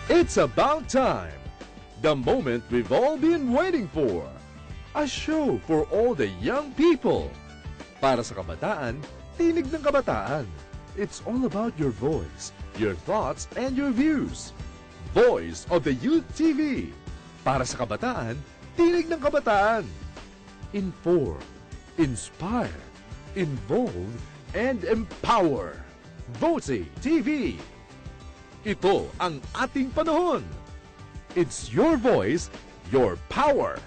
It's about time! The moment we've all been waiting for. A show for all the young people. Para sa kabataan, tinig ng kabataan. It's all about your voice, your thoughts, and your views. Voice of the Youth TV. Para sa kabataan, tinig ng kabataan. Inform, inspire, involve, and empower. VOCE TV. Ito ang ating panahon. It's your voice, your power.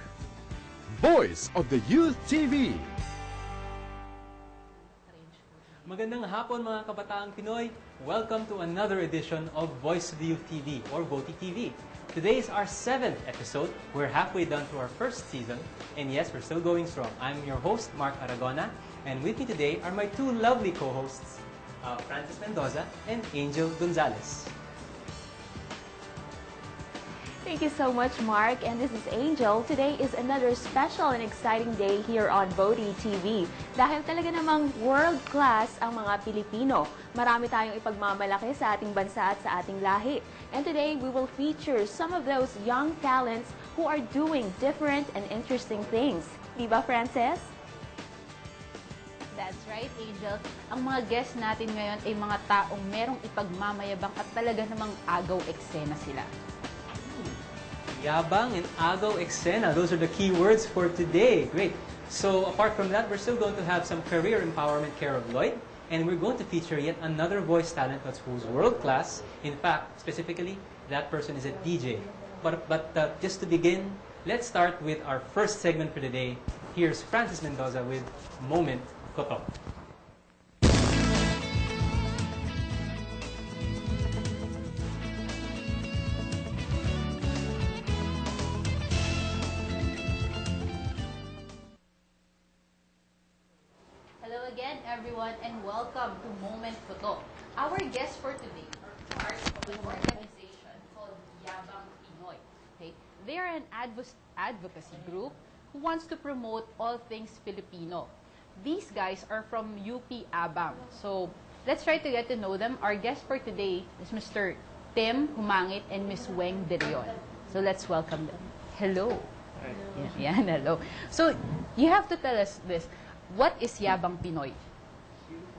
Voice of the Youth TV. Magandang hapon mga kabataang Pinoy. Welcome to another edition of Voice of the Youth TV or VOTI TV. Today is our 7th episode. We're halfway done to our first season. And yes, we're still going strong. I'm your host, Mark Aragona. And with me today are my two lovely co-hosts, Francis Mendoza and Angel Gonzalez. Thank you so much, Mark. And this is Angel. Today is another special and exciting day here on VOTI TV. Dahil talaga namang world-class ang mga Pilipino. Marami tayong ipagmamalaki sa ating bansa at sa ating lahi. And today, we will feature some of those young talents who are doing different and interesting things. Diba, Frances? That's right, Angel. Ang mga guests natin ngayon ay mga taong merong ipagmamayabang at talaga namang agaw eksena sila. Yabang and agaw eksena. Those are the key words for today. Great. So apart from that, we're still going to have some career empowerment care of Lloyd. And we're going to feature yet another voice talent who's world-class. In fact, specifically, that person is a DJ. But just to begin, let's start with our first segment for the day. Here's Francis Mendoza with Moment Koto. Hello again, everyone, and welcome to Moment Koto. Our guest for today are part of an organization called Yabang Pinoy. Okay? They are an advocacy group who wants to promote all things Filipino. These guys are from UP Abang. So, let's try to get to know them. Our guest for today is Mr. Tim Humangit and Ms. Weng De Leon. So, let's welcome them. Hello. Yan, hello. So, you have to tell us this. What is Yabang Pinoy?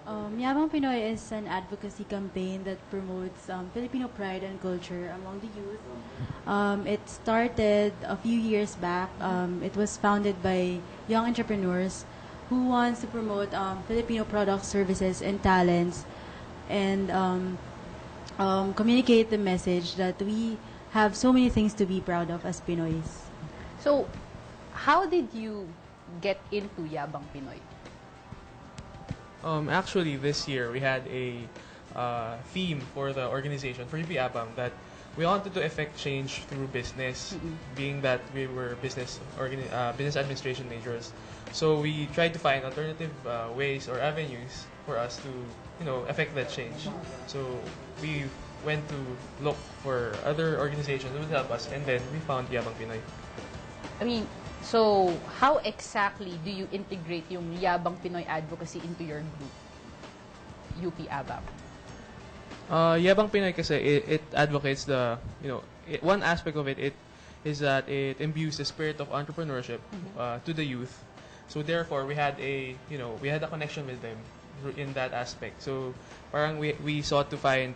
Yabang Pinoy is an advocacy campaign that promotes Filipino pride and culture among the youth. It started a few years back. It was founded by young entrepreneurs who wants to promote Filipino products, services, and talents, and communicate the message that we have so many things to be proud of as Pinoys. So, how did you get into Yabang Pinoy? Actually, this year we had a theme for the organization, for UP Abang, that we wanted to effect change through business, being that we were business administration majors. So we tried to find alternative ways or avenues for us to, effect that change. So we went to look for other organizations that would help us, and then we found Yabang Pinoy. I mean, so how exactly do you integrate yung Yabang Pinoy advocacy into your group, UP Abang? Yabang Pinoy kasi it advocates one aspect of it is that it imbues the spirit of entrepreneurship to the youth. So therefore, we had a connection with them in that aspect. So parang we sought to find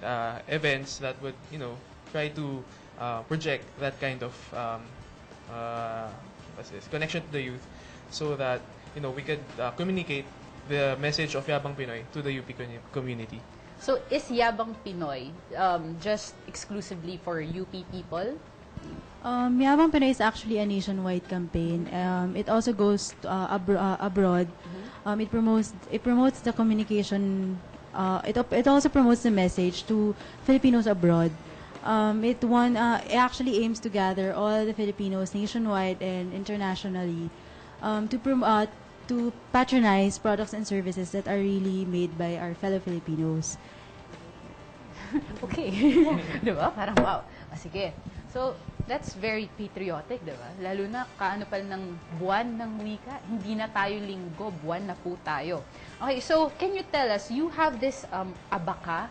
events that would try to project that kind of connection to the youth, so that we could communicate the message of Yabang Pinoy to the UP community. So is Yabang Pinoy just exclusively for UP people? Yabang Pinoy is actually a nationwide campaign. It also goes abroad. It promotes the communication. It also promotes the message to Filipinos abroad. It actually aims to gather all the Filipinos nationwide and internationally to patronize products and services that are really made by our fellow Filipinos. Okay. Diba? Parang wow. Sige. So, that's very patriotic, diba? Lalo na kaano pala ng buwan ng wika, hindi na tayo linggo, buwan na po tayo. Okay, so can you tell us, you have this abaka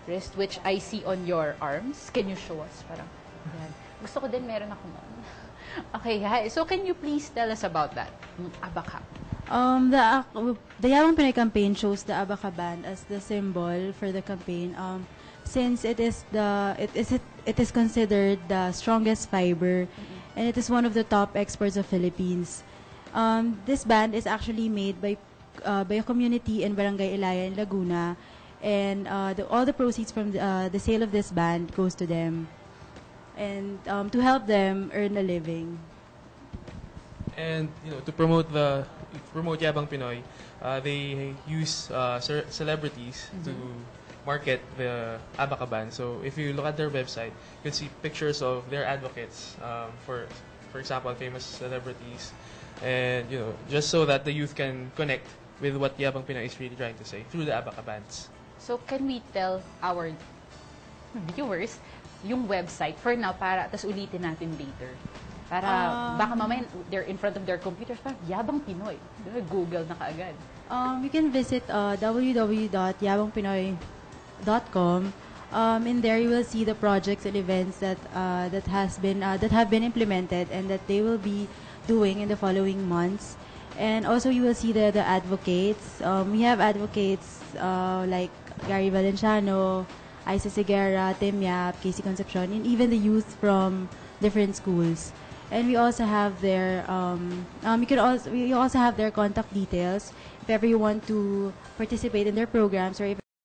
wrist, which I see on your arms. Can you show us? Parang, yan. Gusto ko din, meron ako nun. Okay, hi. So can you please tell us about that? Abaka. The Yabang Pinoy campaign shows the Abaka band as the symbol for the campaign. Since it is considered the strongest fiber, and it is one of the top exports of Philippines. This band is actually made by a community in Barangay Ilaya in Laguna, and all the proceeds from the sale of this band goes to them, and to help them earn a living. And to promote Yabang Pinoy, they use celebrities to market the Abaka band. So if you look at their website, you can see pictures of their advocates, for example, famous celebrities, and just so that the youth can connect with what Yabang Pinoy is really trying to say through the Abaka bands. So can we tell our viewers yung website for now, para tas ulitin natin later? Para baka mamaya they're in front of their computers, parang Yabang Pinoy. Google na kaagad. You can visit www.yabangpinoy.com. In there, you will see the projects and events that have been implemented and that they will be doing in the following months. And also, you will see the advocates. We have advocates like Gary Valenciano, Isa Seguera, Tim Yap, Casey Concepcion, and even the youth from different schools. And we also have their we also have their contact details if ever you want to participate in their programs, or if